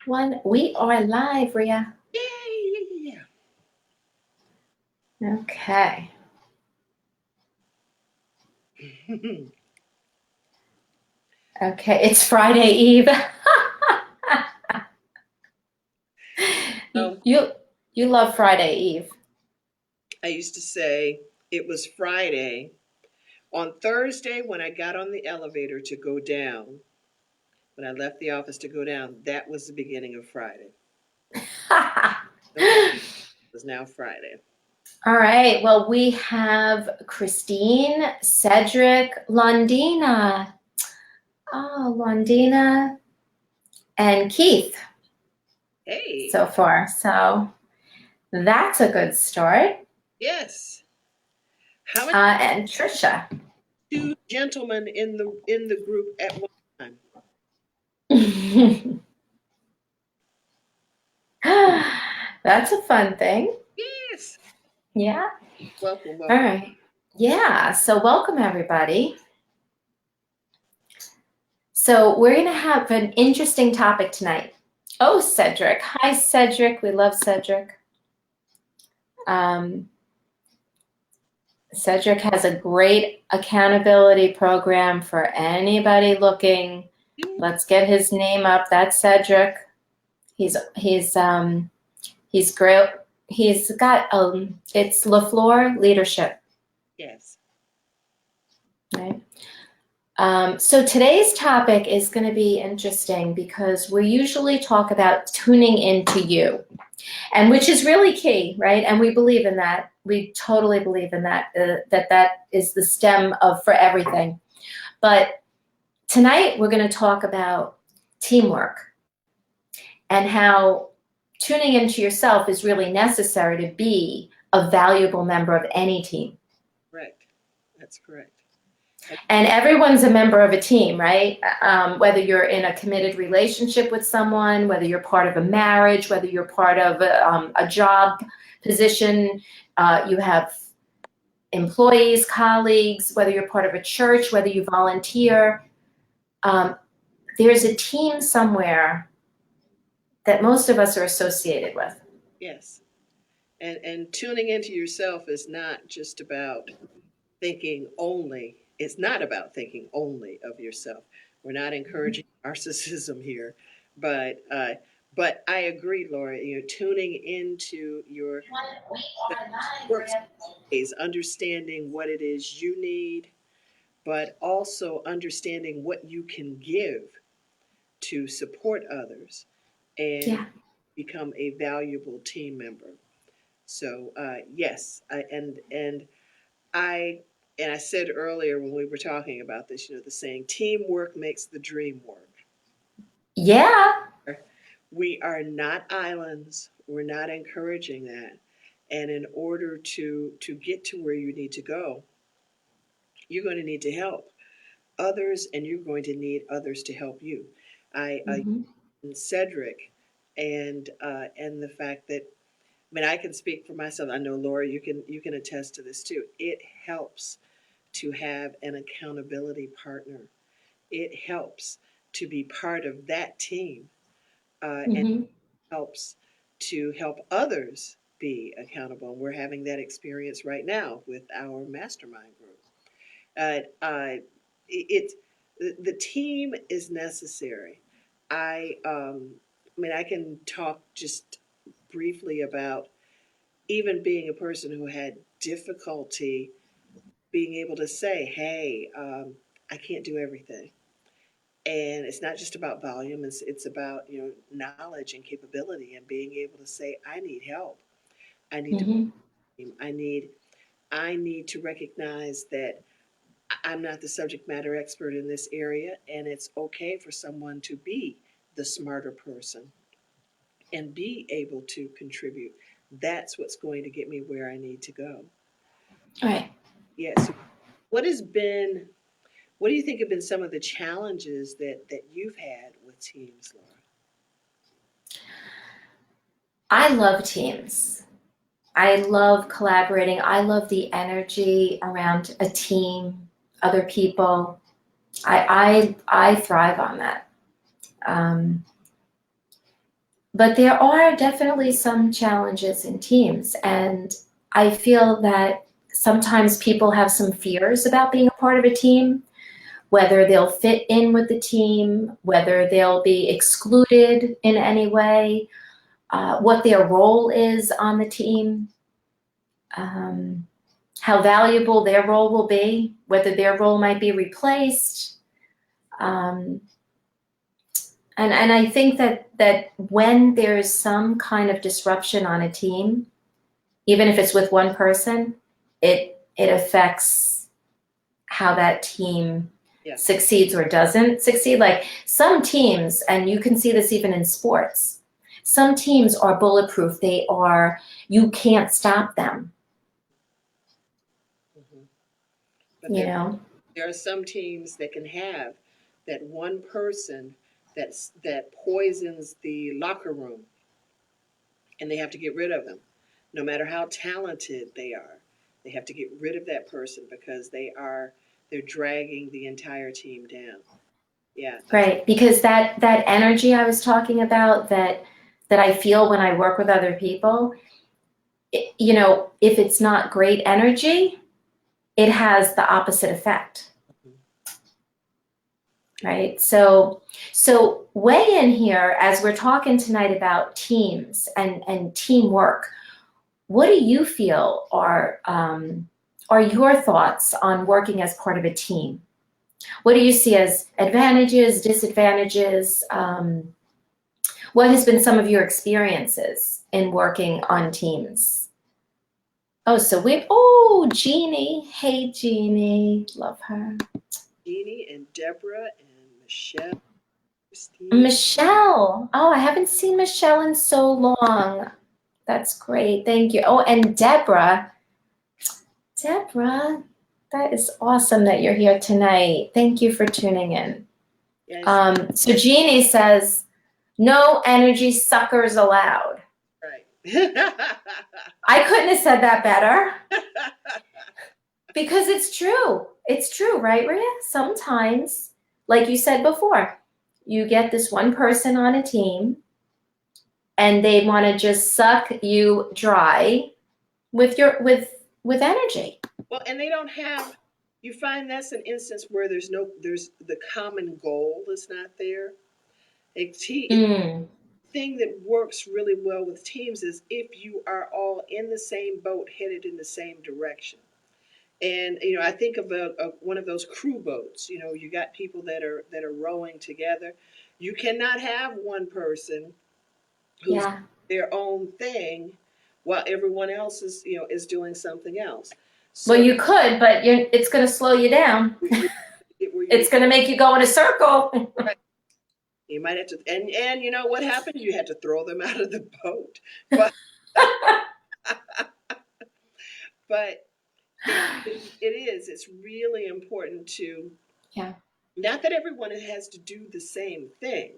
One, we are live, Ria. Yeah. Okay. Okay, it's Friday Eve. Um, You love Friday Eve. I used to say it was Friday. On Thursday, when I got on the elevator to go down, when I left the office to go down, that was the beginning of Friday. It was now Friday. All right. Well, we have Christine, Cedric, Londina. Oh, Londina and Keith Hey, so far. So that's a good start. yes. How many And Trisha. two gentlemen in the group at one time? That's a fun thing. Yes. Yeah. Welcome, All welcome. right. Yeah. So welcome everybody. So we're going to have an interesting topic tonight. Oh, Cedric. Hi, Cedric. We love Cedric. Cedric has a great accountability program for anybody looking. Let's get his name up. That's Cedric. He's great. He's got it's LaFleur Leadership. Yes. Right. So today's topic is going to be interesting because we usually talk about tuning into you, and which is really key, right? And we believe in that. We totally believe in that, that is the stem of for everything. But tonight we're going to talk about teamwork and how tuning into yourself is really necessary to be a valuable member of any team. Correct. That's correct. And everyone's a member of a team, right? Whether you're in a committed relationship with someone, whether you're part of a marriage, whether you're part of a job position, you have employees, colleagues, whether you're part of a church, whether you volunteer, there's a team somewhere that most of us are associated with. Yes. And tuning into yourself is not just about thinking only. It's not about thinking only of yourself. We're not encouraging narcissism here, but I agree, Laura. Tuning into your workspace, understanding what it is you need, but also understanding what you can give to support others and Yeah. become a valuable team member. So yes, I and I said earlier when we were talking about this, the saying, teamwork makes the dream work. Yeah. We are not islands. We're not encouraging that. And in order to get to where you need to go, you're going to need to help others, and you're going to need others to help you. I Mm-hmm. Cedric, and the fact that I can speak for myself. I know Laura, you can attest to this too. It helps to have an accountability partner. It helps to be part of that team, and Mm-hmm. helps to help others be accountable. We're having that experience right now with our mastermind group. It the team is necessary. I can talk just briefly about even being a person who had difficulty being able to say, "Hey, I can't do everything." And it's not just about volume; it's about knowledge and capability, and being able to say, "I need help. I need to. Mm-hmm. I need to recognize that I'm not the subject matter expert in this area, and it's okay for someone to be the smarter person and be able to contribute. That's what's going to get me where I need to go." All right. Yes. What has been what do you think have been some of the challenges that you've had with teams, Laura? I love teams. I love collaborating. I love the energy around a team, other people. I thrive on that. Um, but there are definitely some challenges in teams, and I feel that sometimes people have some fears about being a part of a team, whether they'll fit in with the team, whether they'll be excluded in any way, what their role is on the team, how valuable their role will be, whether their role might be replaced. And I think that when there's some kind of disruption on a team, even if it's with one person, it affects how that team succeeds or doesn't succeed. Like some teams, and you can see this even in sports, some teams are bulletproof. You can't stop them. But there are some teams that can have that one person that poisons the locker room, and they have to get rid of them. No matter how talented they are, they have to get rid of that person because they're dragging the entire team down. Yeah. Right, because that energy I was talking about that I feel when I work with other people, if it's not great energy, it has the opposite effect. Right? So weigh in here as we're talking tonight about teams and teamwork. What do you feel are your thoughts on working as part of a team? What do you see as advantages, disadvantages? What has been some of your experiences in working on teams? Jeannie. Hey, Jeannie. Love her. Jeannie and Deborah and Michelle. Christine. Michelle. Oh, I haven't seen Michelle in so long. That's great. Thank you. Oh, and Deborah. Deborah, that is awesome that you're here tonight. Thank you for tuning in. Yes. So Jeannie says, no energy suckers allowed. Right. I couldn't have said that better. Because it's true. It's true, right, Rhea? Sometimes, like you said before, you get this one person on a team and they want to just suck you dry with energy. Well, and they don't have, you find that's an instance where there's the common goal is not there. Thing that works really well with teams is if you are all in the same boat, headed in the same direction. And I think of one of those crew boats. You got people that are rowing together. You cannot have one person who's their own thing while everyone else is doing something else. So, well, you could, but it's going to slow you down. It's going to make you go in a circle. Right. You might have to, and you know what happened? You had to throw them out of the boat. But, but it's really important to, not that everyone has to do the same thing.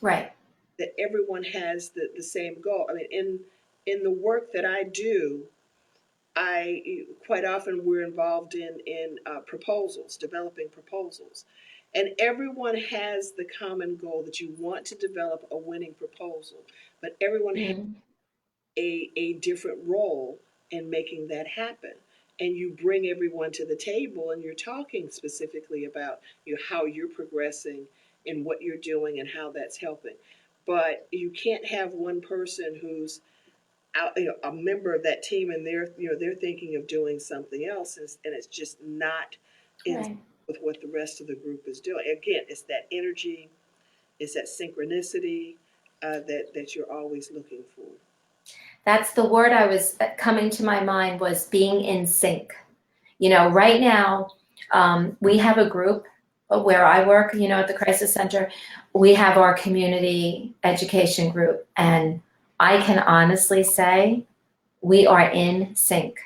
Right. That everyone has the same goal. I mean, in the work that I do, quite often we're involved in proposals, developing proposals. And everyone has the common goal that you want to develop a winning proposal, but everyone has a different role in making that happen. And you bring everyone to the table and you're talking specifically about how you're progressing and what you're doing and how that's helping. But you can't have one person who's a member of that team and they're thinking of doing something else and it's just not in with what the rest of the group is doing. Again, it's that energy, it's that synchronicity that you're always looking for. That's the word I was coming to my mind, was being in sync. Right now, we have a group where I work, at the Crisis Center. We have our community education group, and I can honestly say we are in sync.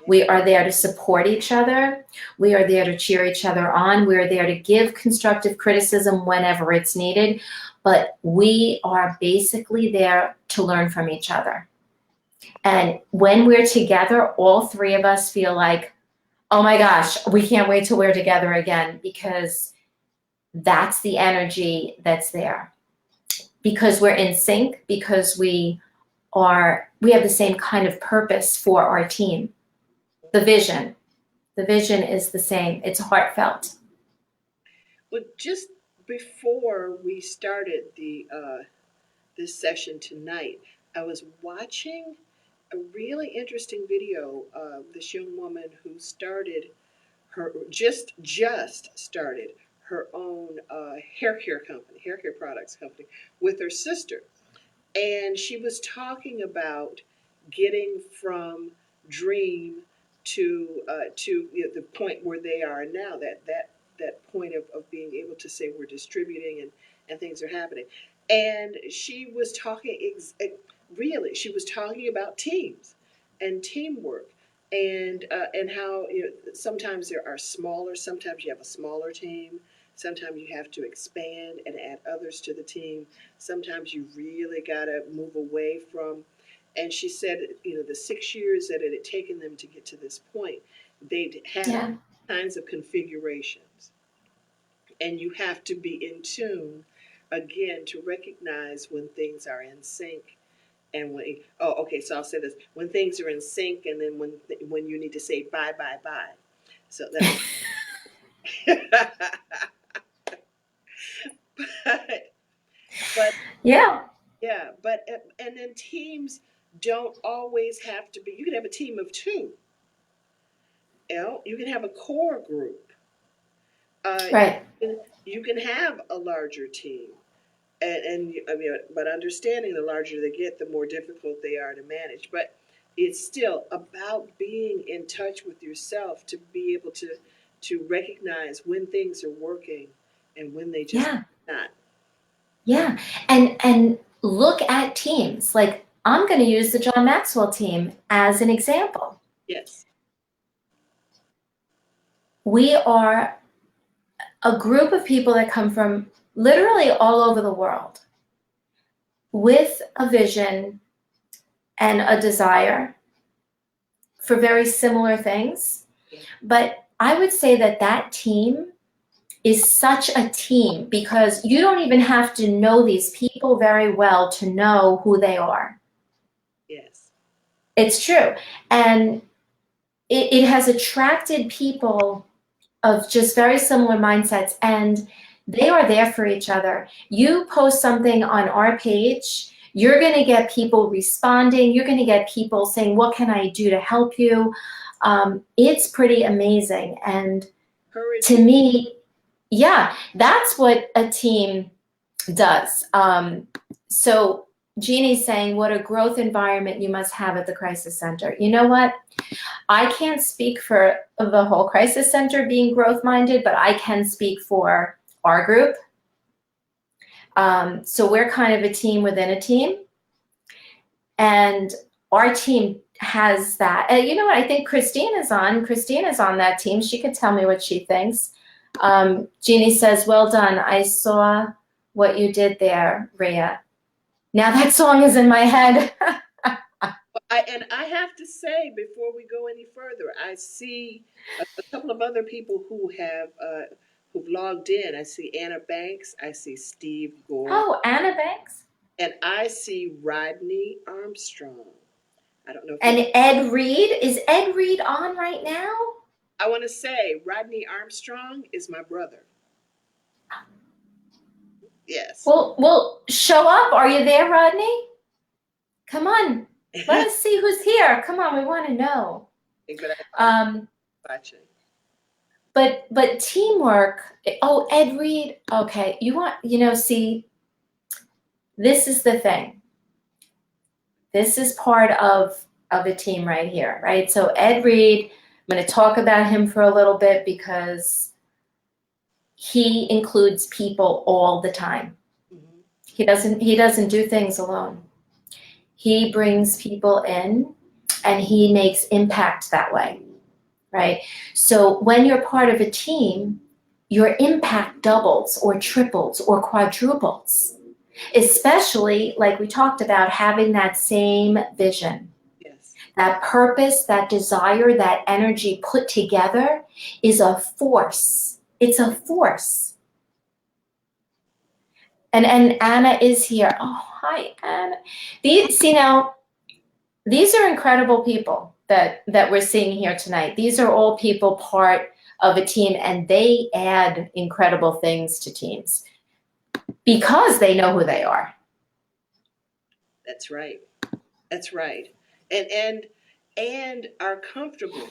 We are there to support each other. We are there to cheer each other on. We are there to give constructive criticism whenever it's needed. But we are basically there to learn from each other. And when we're together, all three of us feel like, oh my gosh, we can't wait till we're together again, because that's the energy that's there. because we're in sync, because we have the same kind of purpose for our team. The vision is the same. It's heartfelt. Well, just before we started this session tonight, I was watching a really interesting video of this young woman who started her just started her own hair care company, hair care products company, with her sister, and she was talking about getting from dream to the point where they are now, that point of being able to say we're distributing and things are happening. And she was talking really, she was talking about teams and teamwork, and how sometimes there are smaller, sometimes you have a smaller team, sometimes you have to expand and add others to the team, sometimes you really got to move away from. And she said, the 6 years that it had taken them to get to this point, they'd had Yeah. kinds of configurations. And you have to be in tune again to recognize when things are in sync. And so I'll say this: when things are in sync, and then when you need to say bye, bye, bye. So that's but Yeah. yeah, but and then teams don't always have to be. You can have a team of two. You can have a core group. Right. You can have a larger team, and I mean, but understanding the larger they get, the more difficult they are to manage. But it's still about being in touch with yourself to be able to recognize when things are working and when they just Yeah. not. Yeah. And look at teams. Like, I'm going to use the John Maxwell team as an example. Yes. We are a group of people that come from literally all over the world with a vision and a desire for very similar things. But I would say that team is such a team because you don't even have to know these people very well to know who they are. Yes. It's true. And it has attracted people of just very similar mindsets, and they are there for each other. You post something on our page, you're going to get people responding. You're going to get people saying, what can I do to help you? It's pretty amazing. And to me, yeah, that's what a team does. So Jeannie's saying, what a growth environment you must have at the Crisis Center. You know what? I can't speak for the whole Crisis Center being growth-minded, but I can speak for our group. So we're kind of a team within a team. And our team has that. And you know what? I think Christine is on that team. She could tell me what she thinks. Jeannie says, well done. I saw what you did there, Rhea. Now that song is in my head. And I have to say, before we go any further, I see a couple of other people who've logged in. I see Anna Banks, I see Steve Gore, Oh, Anna Banks. and I see Rodney Armstrong. I don't know if And Ed Reed. Is Ed Reed on right now? I want to say Rodney Armstrong is my brother. Yes. Well, show up. Are you there, Rodney? Come on. Let us see who's here. Come on, we want to know. Watching. But teamwork. Oh, Ed Reed. Okay, see, this is the thing. This is part of a team right here, right? So Ed Reed, I'm going to talk about him for a little bit because he includes people all the time. Mm-hmm. He doesn't do things alone. He brings people in and he makes impact that way, right? So when you're part of a team, your impact doubles or triples or quadruples, especially like we talked about, having that same vision. Yes. That purpose, that desire, that energy put together is a force. It's a force. And Anna is here. Oh, hi, Anna. See now, these are incredible people that we're seeing here tonight. These are all people part of a team, and they add incredible things to teams because they know who they are. That's right. That's right. And are comfortable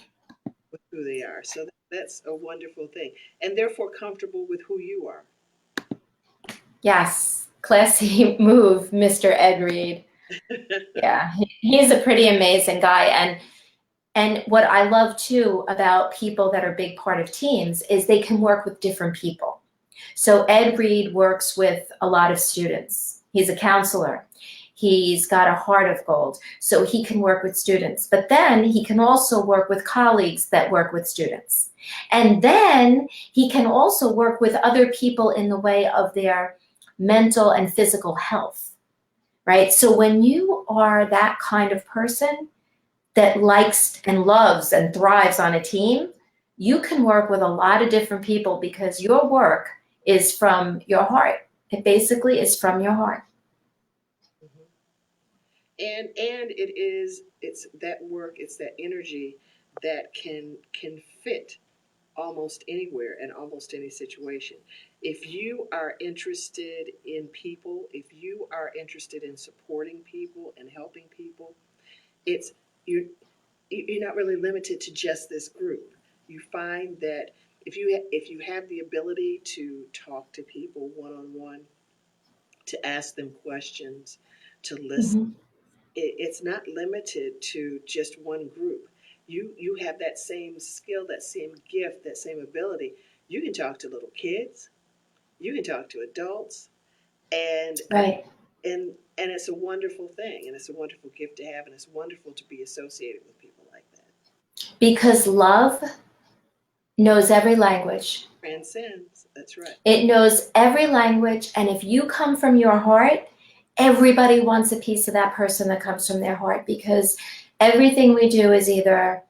with who they are. So that's a wonderful thing. And therefore comfortable with who you are. Yes, classy move, Mr. Ed Reed. Yeah, he's a pretty amazing guy. And what I love too about people that are big part of teams is they can work with different people. So Ed Reed works with a lot of students. He's a counselor. He's got a heart of gold, so he can work with students. But then he can also work with colleagues that work with students. And then he can also work with other people in the way of their mental and physical health, right? So when you are that kind of person that likes and loves and thrives on a team, you can work with a lot of different people because your work is from your heart. It basically is from your heart. Mhm. And it's that work, it's that energy that can fit almost anywhere and almost any situation. If you are interested in people, if you are interested in supporting people and helping people, it's you you're not really limited to just this group. You find that if you have the ability to talk to people one on one, to ask them questions, to listen, Mm-hmm. it's not limited to just one group. You have that same skill, that same gift, that same ability. You can talk to little kids, you can talk to adults, and Right. and it's a wonderful thing, and it's a wonderful gift to have, and it's wonderful to be associated with people like that. Because love knows every language. Transcends. That's right. It knows every language. And if you come from your heart, everybody wants a piece of that person that comes from their heart because everything we do is either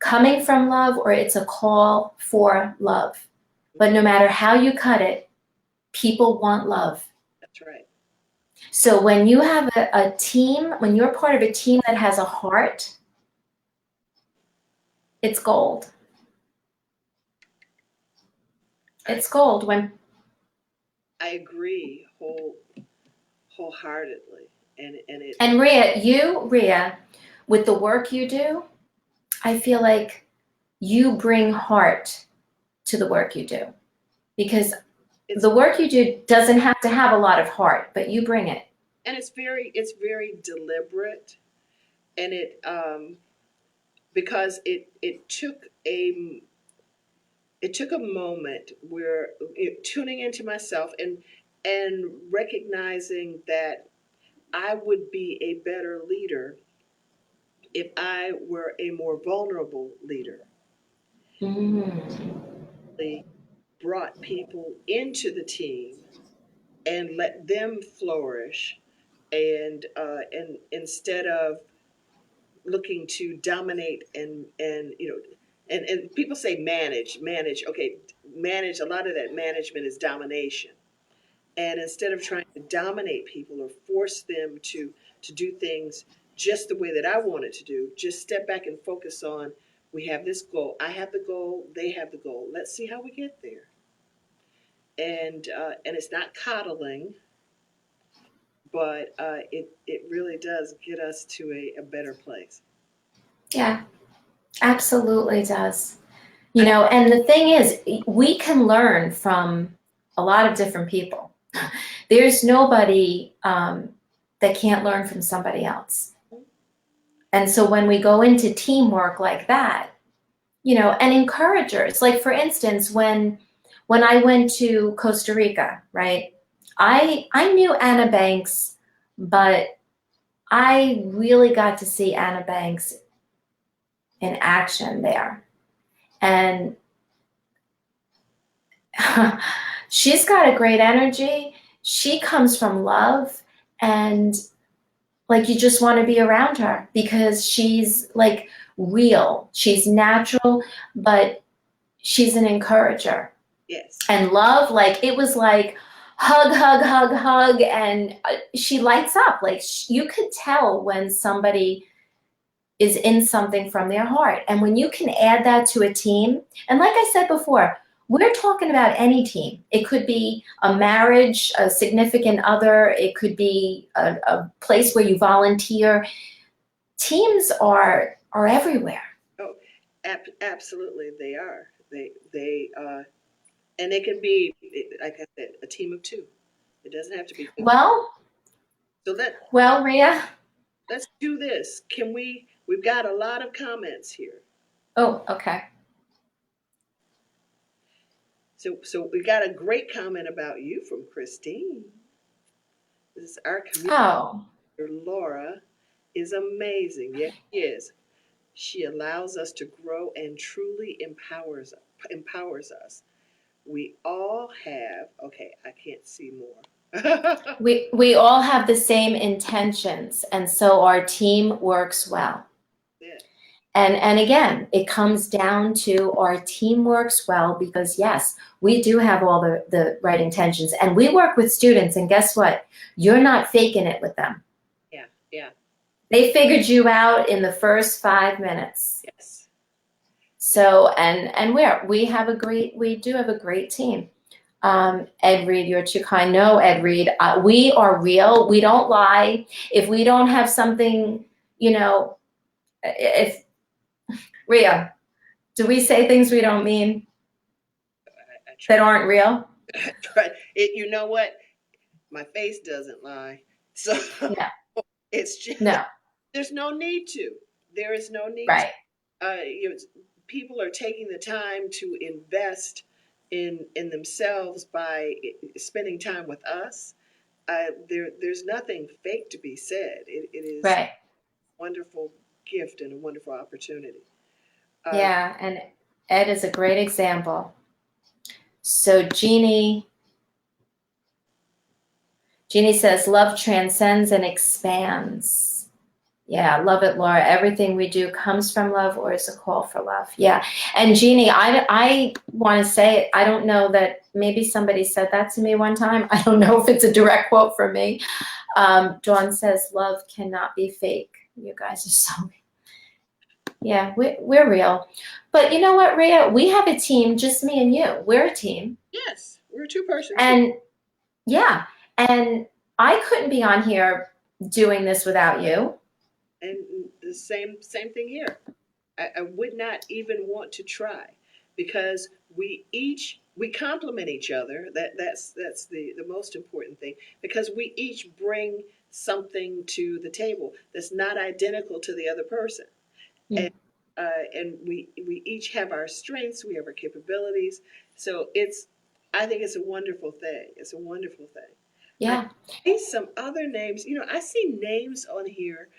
coming from love or it's a call for love. But no matter how you cut it, people want love. That's right. So when you have a team, when you're part of a team that has a heart, it's gold. It's gold when I agree wholeheartedly, and it and Rhea, with the work you do, I feel like you bring heart to the work you do because it's the work you do doesn't have to have a lot of heart, but you bring it. and it's very deliberate, and it because it took a moment where tuning into myself and recognizing that I would be a better leader if I were a more vulnerable leader. Mm. They brought people into the team and let them flourish, and instead of looking to dominate and and people say manage, okay, manage, a lot of that management is domination, and instead of trying to dominate people or force them to do things just the way that I wanted to do, just step back and focus on, we have this goal, I have the goal, they have the goal, let's see how we get there. And it's not coddling, but it really does get us to a better place. Yeah, absolutely does. You know, and the thing is, we can learn from a lot of different people. There's nobody that can't learn from somebody else. And so when we go into teamwork like that, you know, and encouragers, like for instance, when I went to Costa Rica, right? I knew Anna Banks, but I really got to see Anna Banks in action there. And she's got a great energy. She comes from love, and like you just want to be around her because she's like real. She's natural, but she's an encourager. Yes. And love, like it was like, hug, hug, hug, hug, and she lights up. Like you could tell when somebody is in something from their heart. And when you can add that to a team, and like I said before, we're talking about any team. It could be a marriage, a significant other, it could be a place where you volunteer. Teams are everywhere. Oh, absolutely, they are. And it can be, like I said, a team of two. It doesn't have to be 50. Well, So Rhea. let's do this. We've got a lot of comments here. Oh, okay. So we got a great comment about you from Christine. This is our community. Oh, Laura is amazing. Yes, she is. She allows us to grow and truly empowers us. We all have, okay, I can't see more. we all have the same intentions, and so our team works well. Yeah. And again, it comes down to our team works well because yes, we do have all the right intentions, and we work with students, and guess what? You're not faking it with them. Yeah, yeah. They figured you out in the first 5 minutes. Yes. So and we do have a great team. Ed Reed, you're too kind. No, Ed Reed, we are real. We don't lie. If we don't have something, if Rhea, do we say things we don't mean that aren't real? Right. You know what? My face doesn't lie. So No. It's just No. There's no need to. There is no need. Right. People are taking the time to invest in themselves by spending time with us. There's nothing fake to be said. It is right. a wonderful gift and a wonderful opportunity. Yeah, and Ed is a great example. So Jeannie says, love transcends and expands. Yeah, love it, Laura. Everything we do comes from love or is a call for love. Yeah. And Jeannie, I want to say, I don't know that maybe somebody said that to me one time. I don't know if it's a direct quote from me. Dawn says, love cannot be fake. You guys are so, yeah, we're real. But you know what, Rhea? We have a team, just me and you. We're a team. Yes, we're a two-person team. And yeah, and I couldn't be on here doing this without you. And the same thing here. I would not even want to try because we complement each other. That's the most important thing because we each bring something to the table that's not identical to the other person. Mm. And we each have our strengths, we have our capabilities. So I think it's a wonderful thing. It's a wonderful thing. Yeah. I see some other names. I see names on here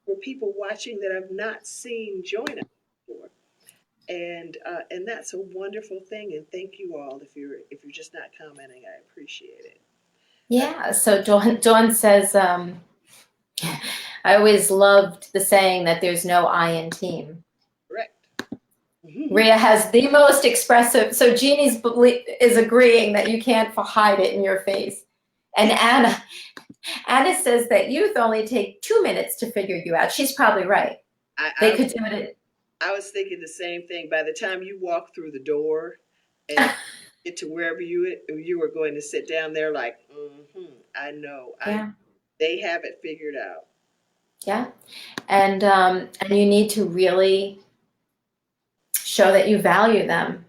for people watching that I've not seen join us before, and that's a wonderful thing. And thank you all. If you're just not commenting, I appreciate it. Yeah. So Dawn says, I always loved the saying that there's no I in team. Correct. Rhea has the most expressive. So Jeannie's is agreeing that you can't hide it in your face, and Anna says that youth only take 2 minutes to figure you out. She's probably right. They could do it. I was thinking the same thing. By the time you walk through the door and get to wherever you were going to sit down, they're like, I know. Yeah. They have it figured out. Yeah. And you need to really show that you value them.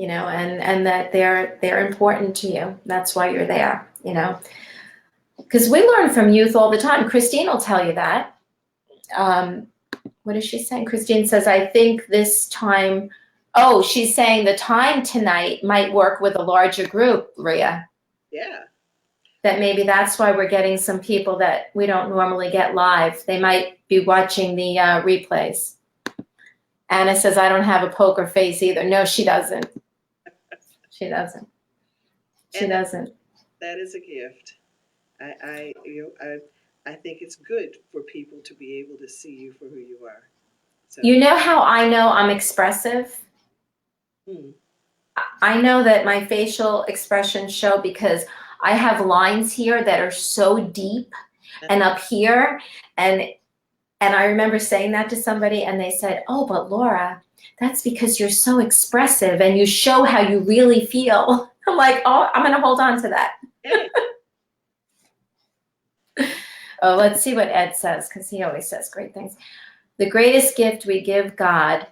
And that they're important to you. That's why you're there, because we learn from youth all the time. Christine will tell you that. What is she saying? Christine says, I think this time, she's saying the time tonight might work with a larger group, Rhea. Yeah. That maybe that's why we're getting some people that we don't normally get live. They might be watching the replays. Anna says, I don't have a poker face either. No, she doesn't. She doesn't. She doesn't. That is a gift. I think it's good for people to be able to see you for who you are. So. You know how I know I'm expressive? I know that my facial expressions show because I have lines here that are so deep and up here, and I remember saying that to somebody and they said, "Oh, but Laura, that's because you're so expressive and you show how you really feel." I'm like, "Oh, I'm going to hold on to that." Hey, Oh, let's see what Ed says, because he always says great things. The greatest gift we give God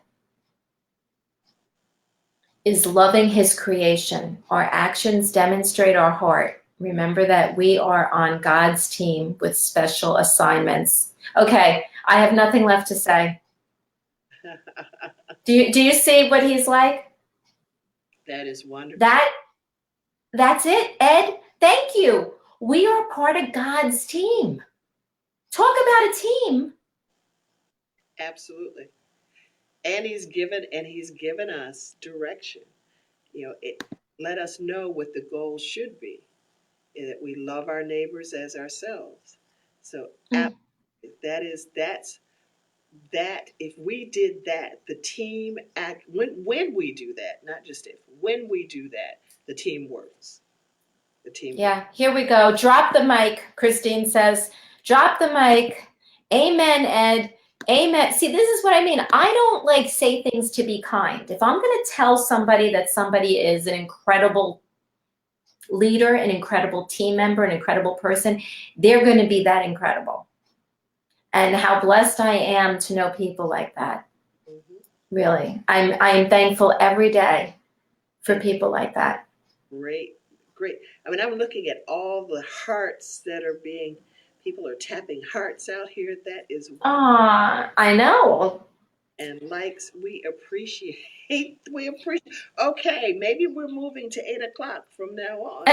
is loving his creation. Our actions demonstrate our heart. Remember that we are on God's team with special assignments. Okay, I have nothing left to say. Do you see what he's like? that is wonderful. That's it, Ed. Thank you. We are part of God's team. Talk about a team. Absolutely. And he's given us direction. Let us know what the goal should be, and that we love our neighbors as ourselves. So Mm. that's that. If we did that, the team act. When we do that, not just if, when we do that, the team works. The team works. Yeah, here we go. Drop the mic, Christine says. Drop the mic. Amen, Ed. Amen. See, this is what I mean. I don't like say things to be kind. If I'm going to tell somebody that somebody is an incredible leader, an incredible team member, an incredible person, they're going to be that incredible. And how blessed I am to know people like that. Mhm. Really. I'm thankful every day for people like that. Great, great. I mean, I'm looking at all the hearts that are being. People are tapping hearts out here. That is I know. and likes. We appreciate. We appreciate. Okay, maybe we're moving to 8 o'clock from now on.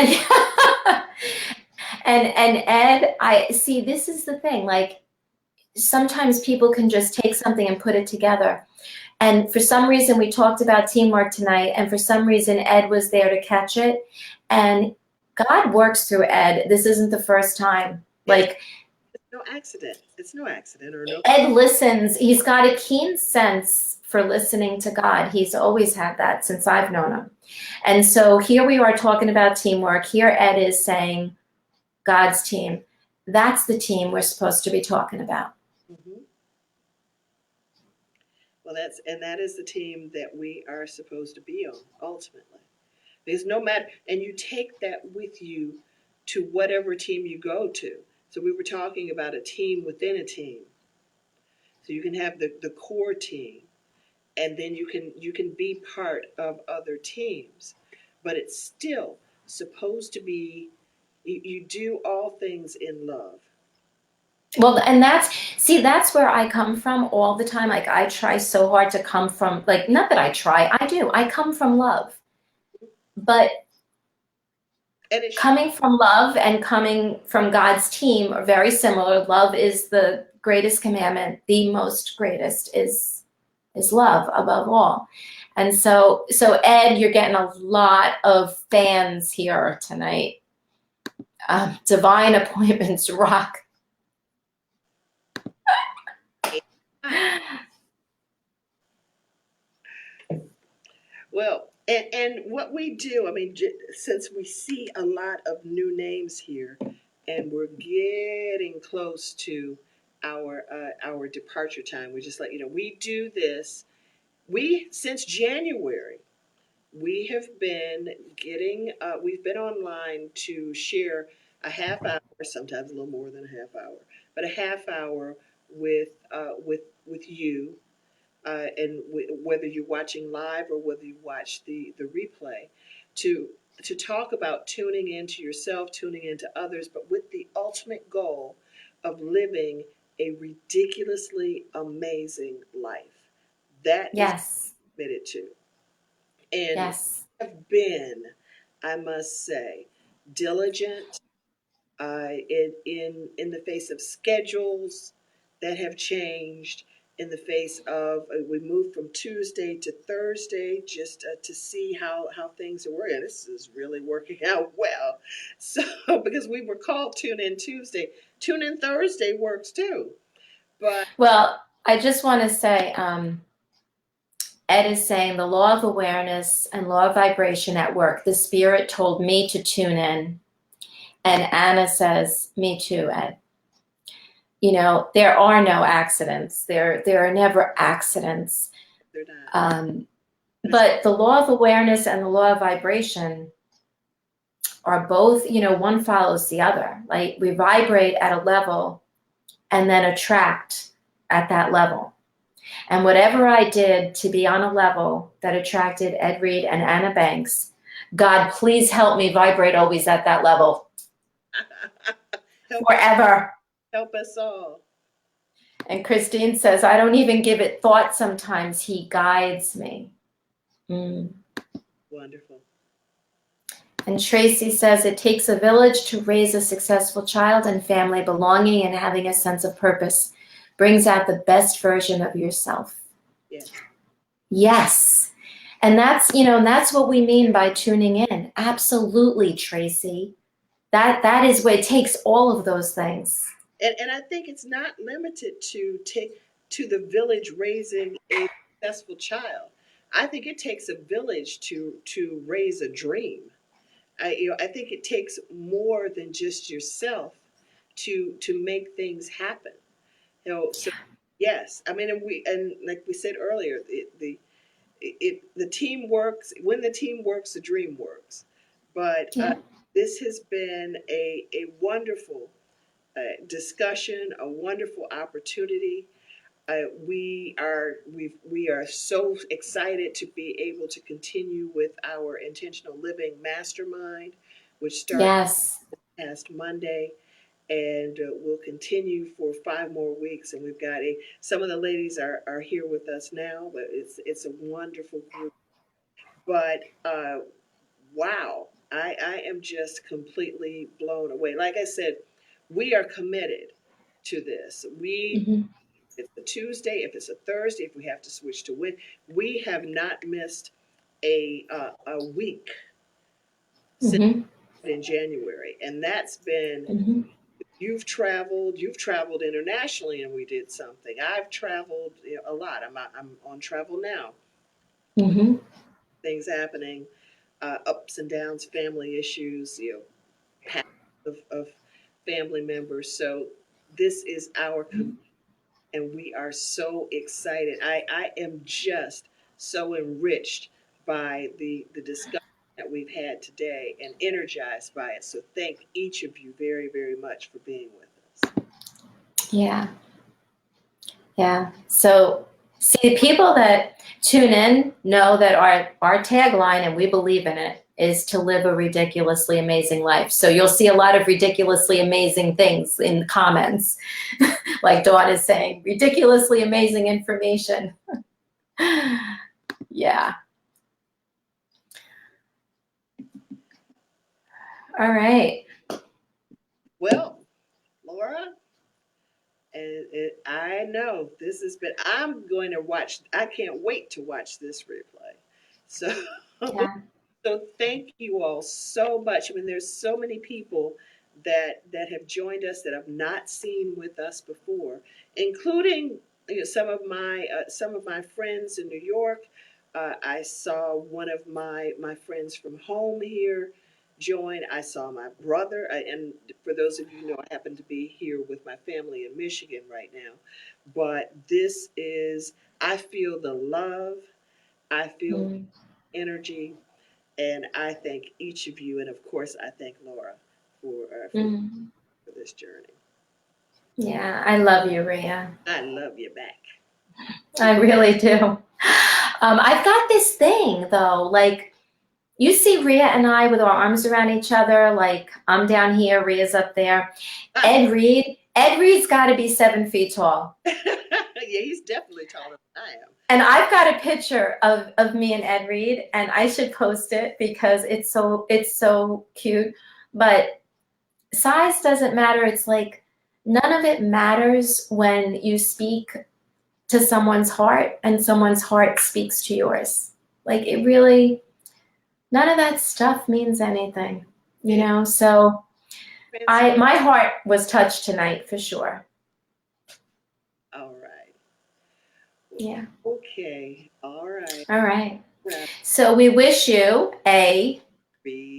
And Ed, I see, this is the thing, like sometimes people can just take something and put it together. And for some reason we talked about teamwork tonight, and for some reason Ed was there to catch it. And God works through Ed. This isn't the first time. Yes, Like it's no accident. It's no accident or no. Ed listens. He's got a keen sense for listening to God. He's always had that since I've known him. And so here we are talking about teamwork. Here Ed is saying God's team. That's the team we're supposed to be talking about. Mhm. Well, that is the team that we are supposed to be on ultimately. Because no matter, and you take that with you to whatever team you go to. So we were talking about a team within a team. So you can have the core team, and then you can be part of other teams, but it's still supposed to be you do all things in love. Well, and that's where I come from all the time. Like I try so hard to come from, like, not that I try, I do. I come from love. But And it should. coming from love and coming from God's team are very similar. Love is the greatest commandment. The most greatest is love above all. And so Ed, you're getting a lot of fans here tonight. Divine appointments rock. Well, and what we do, I mean, since we see a lot of new names here, and we're getting close to our departure time, we just let you know we do this. We since January, we have been we've been online to share a half hour, sometimes a little more than a half hour, but a half hour with you, and whether you're watching live or whether you watch the replay, to talk about tuning into yourself, tuning into others, but with the ultimate goal of living a ridiculously amazing life. That is Yes. committed to, and we Yes. have been, I must say, diligent, in the face of schedules that have changed, in the face of we moved from Tuesday to Thursday just to see how things are working. This is really working out well. So because we were called Tune In Tuesday, Tune In Thursday works too. But Well, I just want to say, Ed is saying the law of awareness and law of vibration at work. The spirit told me to tune in. And Anna says, me too, Ed. You know, there are no accidents. There are never accidents. They're not. But the law of awareness and the law of vibration are both, you know, one follows the other. Like we vibrate at a level and then attract at that level. And whatever I did to be on a level that attracted Ed Reed and Anna Banks, God, please help me vibrate always at that level forever. Help us all. And Christine says, I don't even give it thought sometimes. He guides me. Wonderful. And Tracy says, it takes a village to raise a successful child, and family belonging and having a sense of purpose brings out the best version of yourself. Yes. Yes. And that's, you know, and that's what we mean by tuning in. Absolutely, Tracy. That is what it takes, all of those things. And I think it's not limited to the village raising a successful child. I think it takes a village to raise a dream. I think it takes more than just yourself to make things happen. You know, so yes, I mean, and like we said earlier, the team works. When the team works, the dream works. But Yeah. this has been a wonderful discussion, a wonderful opportunity. We are so excited to be able to continue with our intentional living mastermind, which started Yes. past Monday, and we'll continue for 5 more weeks. And we've got some of the ladies are here with us now, but it's a wonderful group. But wow, I am just completely blown away. Like I said, we are committed to this. Mm-hmm. If it's a Tuesday, if it's a Thursday, if we have to switch to when, we have not missed a week since Mm-hmm. in January, and that's been. Mm-hmm. You've traveled internationally, and we did something. I've traveled, a lot. I'm on travel now. Mm-hmm. Things happening, ups and downs, family issues, past of family members. So this is our commitment, and we are so excited. I am just so enriched by the discussion that we've had today and energized by it. So thank each of you very, very much for being with us. Yeah. Yeah. So see, the people that tune in know that our tagline, and we believe in it, is to live a ridiculously amazing life. So you'll see a lot of ridiculously amazing things in the comments. Like Dawn is saying, ridiculously amazing information. Yeah. All right. Well, Laura, I know this has been. I'm going to watch. I can't wait to watch this replay. So, Yeah. so thank you all so much. I mean, there's so many people that have joined us that have not seen with us before, including some of my friends in New York. I saw one of my friends from home here join. I saw my brother, and for those of you who know, I happen to be here with my family in Michigan right now. But this is, I feel the love, I feel Mm. energy, and I thank each of you, and of course, I thank Laura Mm. for this journey. Yeah, I love you, Rhea. I love you back. I really do. I've got this thing though, like you see Rhea and I with our arms around each other, like I'm down here, Rhea's up there. Ed Reed's got to be 7 feet tall. Yeah, he's definitely taller than I am. And I've got a picture of me and Ed Reed, and I should post it because it's so cute. But size doesn't matter. It's like none of it matters when you speak to someone's heart and someone's heart speaks to yours. Like it really, none of that stuff means anything, you know? So my heart was touched tonight for sure. All right. Yeah. Okay. All right. All right. Wrap. So we wish you a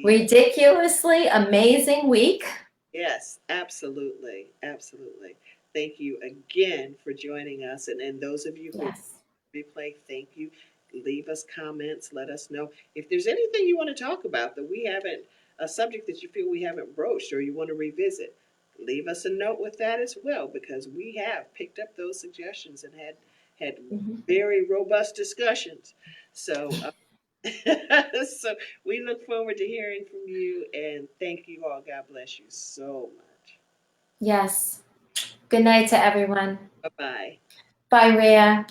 ridiculously amazing week. Yes, absolutely. Absolutely. Thank you again for joining us. And those of you who Yes. replay, thank you. Leave us comments. Let us know if there's anything you want to talk about that we haven't, a subject that you feel we haven't broached or you want to revisit. Leave us a note with that as well, because we have picked up those suggestions and had Mhm. very robust discussions. So, so we look forward to hearing from you, and thank you all. God bless you so much. Yes. Good night to everyone. Bye bye. Bye, Rhea.